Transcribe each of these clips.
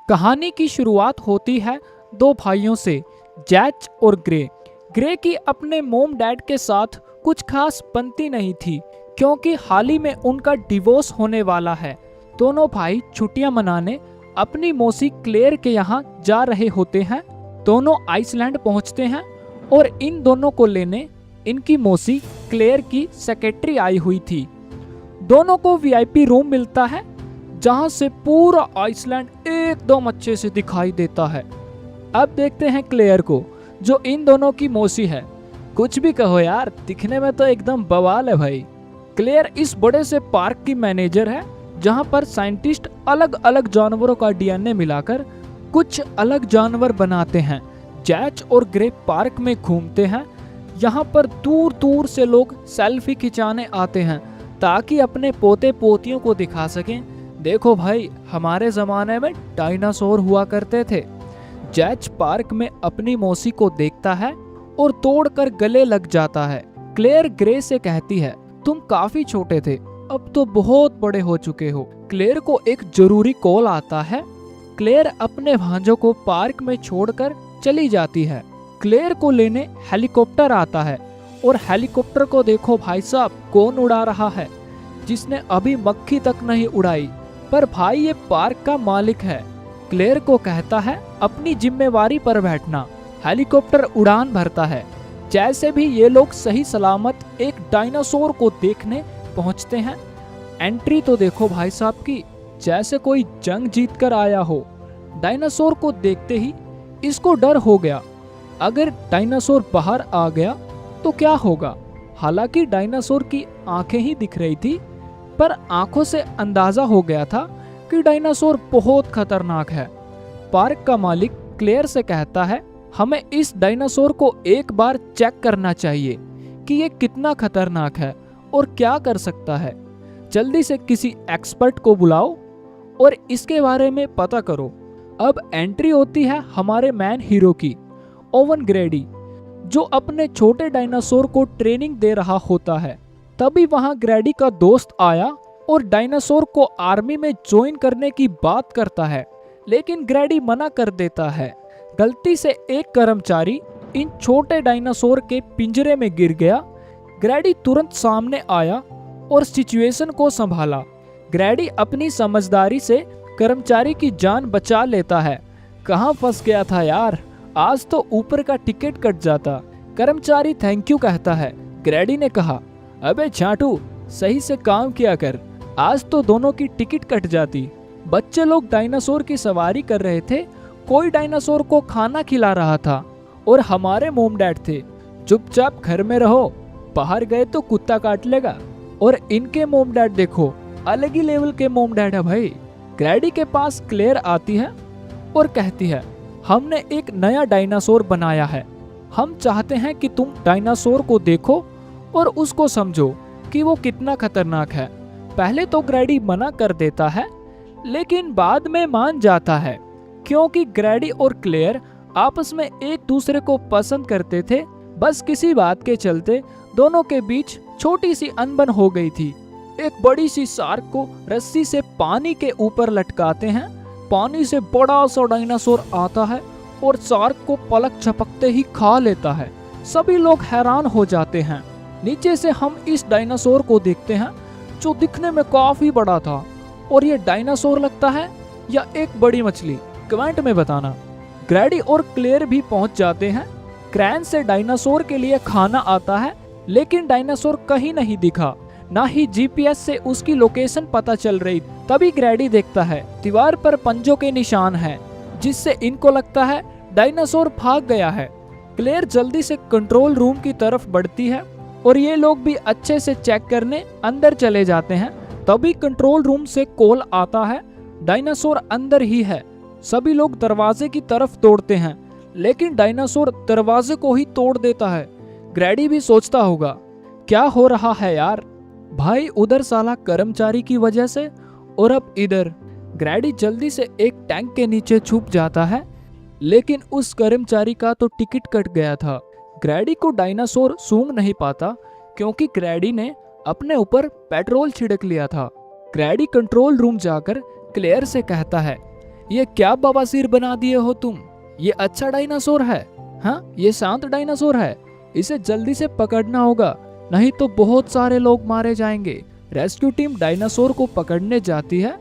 कहानी की शुरुआत होती है दो भाइयों से, जैच और ग्रे। ग्रे की अपने मोम डैड के साथ कुछ खास बनती नहीं थी क्योंकि हाल ही में उनका डिवोर्स होने वाला है। दोनों भाई छुट्टियां मनाने अपनी मौसी क्लेयर के यहाँ जा रहे होते हैं। दोनों आइसलैंड पहुंचते हैं और इन दोनों को लेने इनकी मौसी क्लेयर की सेक्रेटरी आई हुई थी। दोनों को वीआईपी रूम मिलता है जहां से पूरा आइसलैंड एकदम अच्छे से दिखाई देता है। अब देखते हैं क्लेयर को, जो इन दोनों की मौसी है। कुछ भी कहो यार, दिखने में तो एकदम बवाल है भाई। क्लेयर इस बड़े से पार्क की मैनेजर है जहां पर साइंटिस्ट अलग अलग जानवरों का डीएनए मिलाकर कुछ अलग जानवर बनाते हैं। जैच और ग्रे पार्क में घूमते हैं। यहाँ पर दूर दूर से लोग सेल्फी खिंचाने आते हैं ताकि अपने पोते पोतियों को दिखा सकें, देखो भाई हमारे जमाने में डायनासोर हुआ करते थे। जैच पार्क में अपनी मौसी को देखता है और तोड़कर गले लग जाता है। क्लेयर ग्रे से कहती है, तुम काफी छोटे थे, अब तो बहुत बड़े हो चुके हो। क्लेयर को एक जरूरी कॉल आता है। क्लेयर अपने भांजों को पार्क में छोड़कर चली जाती है। क्लेयर को लेने हेलीकॉप्टर आता है और हेलीकॉप्टर को देखो भाई साहब, कौन उड़ा रहा है, जिसने अभी मक्खी तक नहीं उड़ाई। पर भाई ये पार्क का मालिक है। क्लेयर को कहता है अपनी जिम्मेवारी पर बैठना। हेलीकॉप्टर उड़ान भरता है। जैसे भी ये लोग सही सलामत एक डायनासोर को देखने पहुंचते हैं। एंट्री तो देखो भाई साहब की, जैसे कोई जंग जीत कर आया हो। डायनासोर को देखते ही इसको डर हो गया, अगर डायनासोर बाहर आ गया तो क्या होगा। हालांकि डायनासोर की आंखें ही दिख रही थी, पर आंखों से अंदाजा हो गया था कि डायनासोर बहुत खतरनाक है। पार्क का मालिक क्लेयर से कहता है, हमें इस डायनासोर को एक बार चेक करना चाहिए कि ये कितना खतरनाक है और क्या कर सकता है। जल्दी से किसी एक्सपर्ट को बुलाओ और इसके बारे में पता करो। अब एंट्री होती है हमारे मैन हीरो की, ओवन ग्रेडी, जो अपने छोटे डायनासोर को ट्रेनिंग दे रहा होता है। तभी वहां ग्रेडी का दोस्त आया और डायनासोर को आर्मी में ज्वाइन करने की बात करता है, लेकिन ग्रेडी मना कर देता है। गलती से एक कर्मचारी इन छोटे डायनासोर के पिंजरे में गिर गया। ग्रेडी तुरंत सामने आया और सिचुएशन को संभाला। ग्रेडी अपनी समझदारी से कर्मचारी की जान बचा लेता है। कहाँ फंस गया था यार, आज तो ऊपर का टिकट कट जाता। कर्मचारी थैंक यू कहता है। ग्रेडी ने कहा, अबे छाटू, सही से काम किया कर, आज तो दोनों की टिकट कट जाती। बच्चे लोग डायनासोर की सवारी कर रहे थे, कोई डायनासोर को खाना खिला रहा था और हमारे मोम डैड थे, चुपचाप घर में रहो, बाहर गए तो कुत्ता काट लेगा। और इनके मोम डैड देखो, अलग ही लेवल के मोम डैड है भाई। ग्रेडी के पास क्लेयर आती है और कहती है, हमने एक नया डायनासोर बनाया है, हम चाहते हैं कि तुम डायनासोर को देखो और उसको समझो कि वो कितना खतरनाक है। पहले तो ग्रेडी मना कर देता है, लेकिन बाद में मान जाता है क्योंकि ग्रेडी और क्लेयर आपस में एक दूसरे को पसंद करते थे। बस किसी बात के चलते दोनों के बीच छोटी सी अनबन हो गई थी। एक बड़ी सी शार्क को रस्सी से पानी के ऊपर लटकाते हैं। पानी से बड़ा सा डायनासोर आता है और शार्क को पलक झपकते ही खा लेता है। सभी लोग हैरान हो जाते हैं। नीचे से हम इस डायनासोर को देखते हैं जो दिखने में काफी बड़ा था। और ये डायनासोर लगता है या एक बड़ी मछली, कमेंट में बताना। ग्रेडी और क्लेयर भी पहुंच जाते हैं। क्रैन से डायनासोर के लिए खाना आता है, लेकिन डायनासोर कहीं नहीं दिखा, ना ही जीपीएस से उसकी लोकेशन पता चल रही। तभी ग्रेडी देखता है दीवार पर पंजों के निशान हैं, जिससे इनको लगता है डायनासोर भाग गया है। क्लेयर जल्दी से कंट्रोल रूम की तरफ बढ़ती है और ये लोग भी अच्छे से चेक करने अंदर चले जाते हैं। तभी कंट्रोल रूम से कॉल आता है, डायनासोर अंदर ही है। सभी लोग दरवाजे की तरफ दौड़ते हैं, लेकिन डायनासोर दरवाजे को ही तोड़ देता है। ग्रेडी भी सोचता होगा, क्या हो रहा है यार भाई, उधर साला कर्मचारी की वजह से और अब इधर। ग्रेडी जल्दी से एक टैंक के नीचे छुप जाता है, लेकिन उस कर्मचारी का तो टिकट कट गया था। ग्रेडी को डायनासोर सूंघ नहीं पाता क्योंकि ग्रेडी ने अपने ऊपर पेट्रोल छिड़क लिया था। ग्रेडी कंट्रोल रूम जाकर क्लेयर से कहता है, ये क्या बवासीर बना दिए हो तुम? ये अच्छा डायनासोर है? हाँ, ये शांत डायनासोर है। इसे जल्दी से पकड़ना होगा, नहीं तो बहुत सारे लोग मारे जाएंगे। रेस्क्यू टीम डायनासोर को पकड़ने जाती है,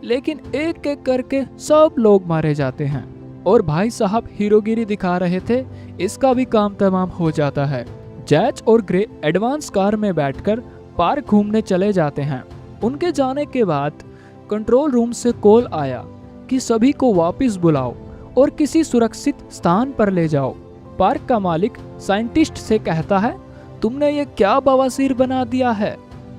लेकिन एक एक करके सब लोग मारे जाते हैं। और भाई साहब हीरोगिरी दिखा रहे थे, इसका भी काम तमाम हो जाता है। जैच और ग्रे एडवांस कार में बैठकर पार्क घूमने चले जाते हैं। उनके जाने के बाद कंट्रोल रूम से कॉल आया कि सभी को वापस बुलाओ और किसी सुरक्षित स्थान पर ले जाओ। पार्क का मालिक साइंटिस्ट से कहता है, तुमने ये क्या बवासीर बना दिया है?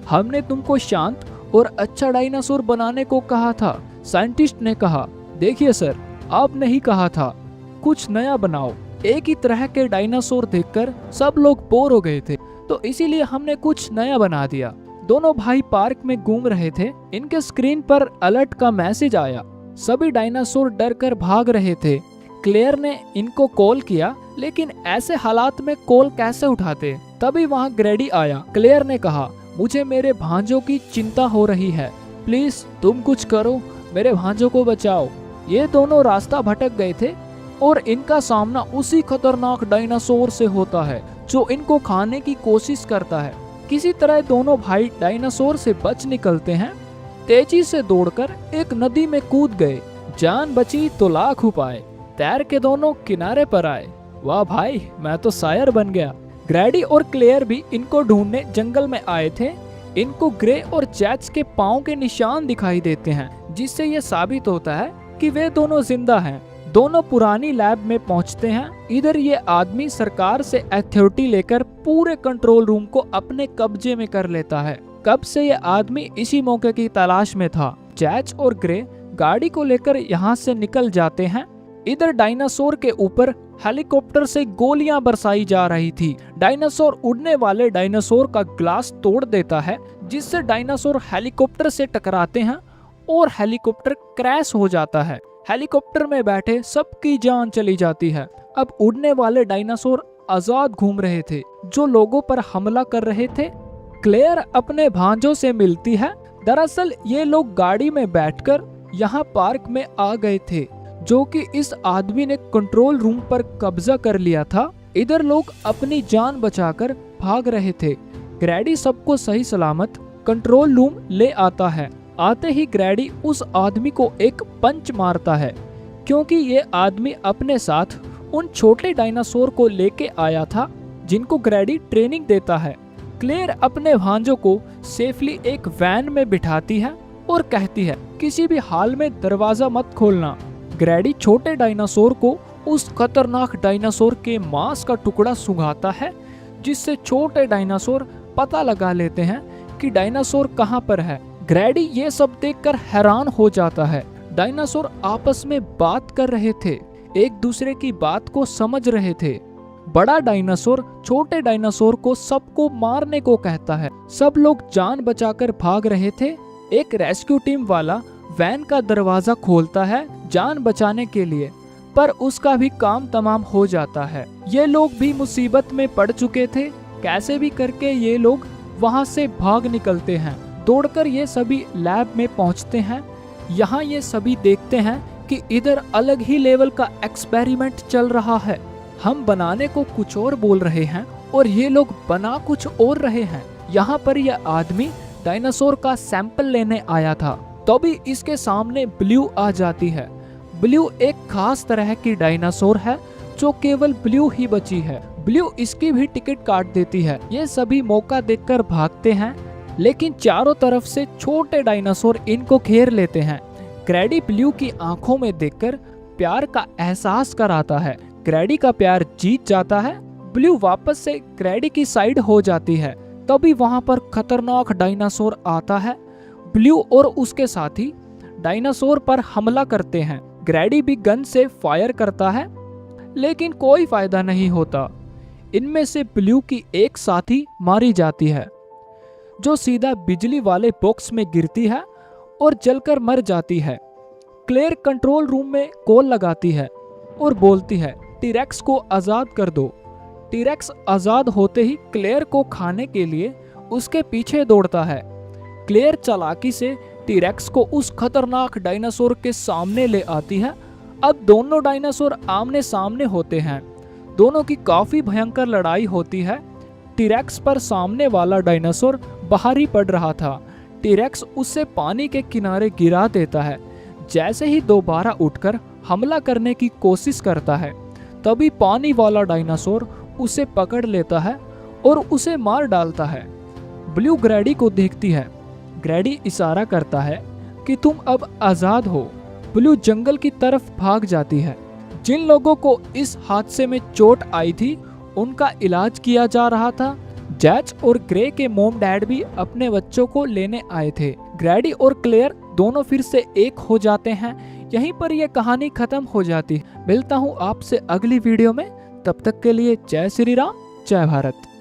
हमने तुमको शांत और अच्छा डायनासोर बनाने को कहा था। साइंटिस्ट ने कहा, देखिए सर, आपने ही कहा था कुछ नया बनाओ। एक ही तरह के डायनासोर देखकर सब लोग बोर हो गए थे, तो इसीलिए हमने कुछ नया बना दिया। दोनों भाई पार्क में घूम रहे थे, इनके स्क्रीन पर अलर्ट का मैसेज आया। सभी डायनासोर डर कर भाग रहे थे। क्लेयर ने इनको कॉल किया, लेकिन ऐसे हालात में कॉल कैसे उठाते? तभी वहाँ ग्रैडी आया। क्लेयर ने कहा, मुझे मेरे भांजों की चिंता हो रही है, प्लीज तुम कुछ करो, मेरे भांजों को बचाओ। ये दोनों रास्ता भटक गए थे और इनका सामना उसी खतरनाक डायनासोर से होता है जो इनको खाने की कोशिश करता है। किसी तरह दोनों भाई डायनासोर से बच निकलते हैं। तेजी से दौड़कर एक नदी में कूद गए। जान बची तो लाख उपाय। तैर के दोनों किनारे पर आए। वाह भाई, मैं तो शायर बन गया। ग्रैडी और क्लेयर भी इनको ढूंढने जंगल में आए थे। इनको ग्रे और जैच के पाँव के निशान दिखाई देते हैं, जिससे ये साबित होता है कि वे दोनों जिंदा हैं। दोनों पुरानी लैब में पहुंचते हैं। इधर ये आदमी सरकार से अथॉरिटी लेकर पूरे कंट्रोल रूम को अपने कब्जे में कर लेता है। कब से ये आदमी इसी मौके की तलाश में था। जैच और ग्रे गाड़ी को लेकर यहाँ से निकल जाते हैं। इधर डायनासोर के ऊपर हेलीकॉप्टर से गोलियां बरसाई जा रही थी। डायनासोर उड़ने वाले डायनासोर का ग्लास तोड़ देता है, जिससे डायनासोर हेलीकॉप्टर से टकराते हैं और हेलीकॉप्टर क्रैश हो जाता है। हेलीकॉप्टर में बैठे सबकी जान चली जाती है। अब उड़ने वाले डायनासोर आजाद घूम रहे थे, जो लोगों पर हमला कर रहे थे। क्लेयर अपने भांजों से मिलती है। दरअसल ये लोग गाड़ी में बैठकर यहाँ पार्क में आ गए थे, जो कि इस आदमी ने कंट्रोल रूम पर कब्जा कर लिया था। इधर लोग अपनी जान बचाकर भाग रहे थे। ग्रैडी सबको सही सलामत कंट्रोल रूम ले आता है। आते ही ग्रैडी उस आदमी को एक पंच मारता है, क्योंकि ये आदमी अपने साथ उन छोटे डायनासोर को लेके आया था जिनको ग्रैडी ट्रेनिंग देता है। क्लेयर अपने भांजों को सेफली एक वैन में बिठाती है और कहती है, किसी भी हाल में दरवाजा मत खोलना। ग्रैडी छोटे डायनासोर को उस खतरनाक डायनासोर के मांस का टुकड़ा सुंघाता है, जिससे छोटे डायनासोर पता लगा लेते हैं कि डायनासोर कहाँ पर है। ग्रैडी ये सब देखकर हैरान हो जाता है। डायनासोर आपस में बात कर रहे थे, एक दूसरे की बात को समझ रहे थे। बड़ा डायनासोर छोटे डायनासोर को सबको मारने को कहता है। सब लोग जान बचाकर भाग रहे थे। एक रेस्क्यू टीम वाला वैन का दरवाजा खोलता है जान बचाने के लिए, पर उसका भी काम तमाम हो जाता है। ये लोग भी मुसीबत में पड़ चुके थे। कैसे भी करके ये लोग वहां से भाग निकलते हैं। दौड़कर ये सभी लैब में पहुंचते हैं। यहाँ ये सभी देखते हैं कि इधर अलग ही लेवल का एक्सपेरिमेंट चल रहा है। हम बनाने को कुछ और बोल रहे हैं और ये लोग बना कुछ और रहे हैं। यहाँ पर यह आदमी डायनासोर का सैंपल लेने आया था, तभी इसके सामने ब्लू आ जाती है। ब्लू एक खास तरह की डायनासोर है जो केवल ब्लू ही बची है। ब्लू इसकी भी टिकट काट देती है। ये सभी मौका देखकर भागते हैं, लेकिन चारों तरफ से छोटे डायनासोर इनको घेर लेते हैं। ग्रैडी ब्लू की आंखों में देखकर प्यार का एहसास कराता है। ग्रैडी का प्यार जीत जाता है। ब्लू वापस से ग्रैडी की साइड हो जाती है। तभी वहां पर खतरनाक डायनासोर आता है। ब्लू और उसके साथी डायनासोर पर हमला करते हैं। ग्रैडी भी गन से फायर करता है, लेकिन कोई फायदा नहीं होता। इनमें से ब्लू की एक साथी मारी जाती है, जो सीधा बिजली वाले बॉक्स में गिरती है और जलकर मर जाती है। क्लेयर कंट्रोल रूम में कॉल लगाती है और बोलती है, टीरेक्स को आजाद कर दो। टीरेक्स आजाद होते ही क्लेयर को खाने के लिए उसके पीछे दौड़ता है। क्लेयर चालाकी से टीरेक्स को उस खतरनाक डायनासोर के सामने ले आती है। अब दोनों डायनासोर आमने सामने होते हैं। दोनों की काफी भयंकर लड़ाई होती है। टीरेक्स पर सामने वाला डायनासोर भारी पड़ रहा था। टीरेक्स उसे पानी के किनारे गिरा देता है। जैसे ही दोबारा उठकर हमला करने की कोशिश करता है, तभी पानी वाला डायनासोर उसे पकड़ लेता है और उसे मार डालता है। ब्लू ग्रैडी को देखती है। ग्रैडी इशारा करता है कि तुम अब आजाद हो। ब्लू जंगल की तरफ भाग जाती है। जिन लोगों को इस हादसे में चोट आई थी उनका इलाज किया जा रहा था। जैच और ग्रे के मॉम डैड भी अपने बच्चों को लेने आए थे। ग्रैडी और क्लेयर दोनों फिर से एक हो जाते हैं। यहीं पर यह कहानी खत्म हो जाती है। मिलता हूँ आपसे अगली वीडियो में। तब तक के लिए जय श्री राम, जय भारत।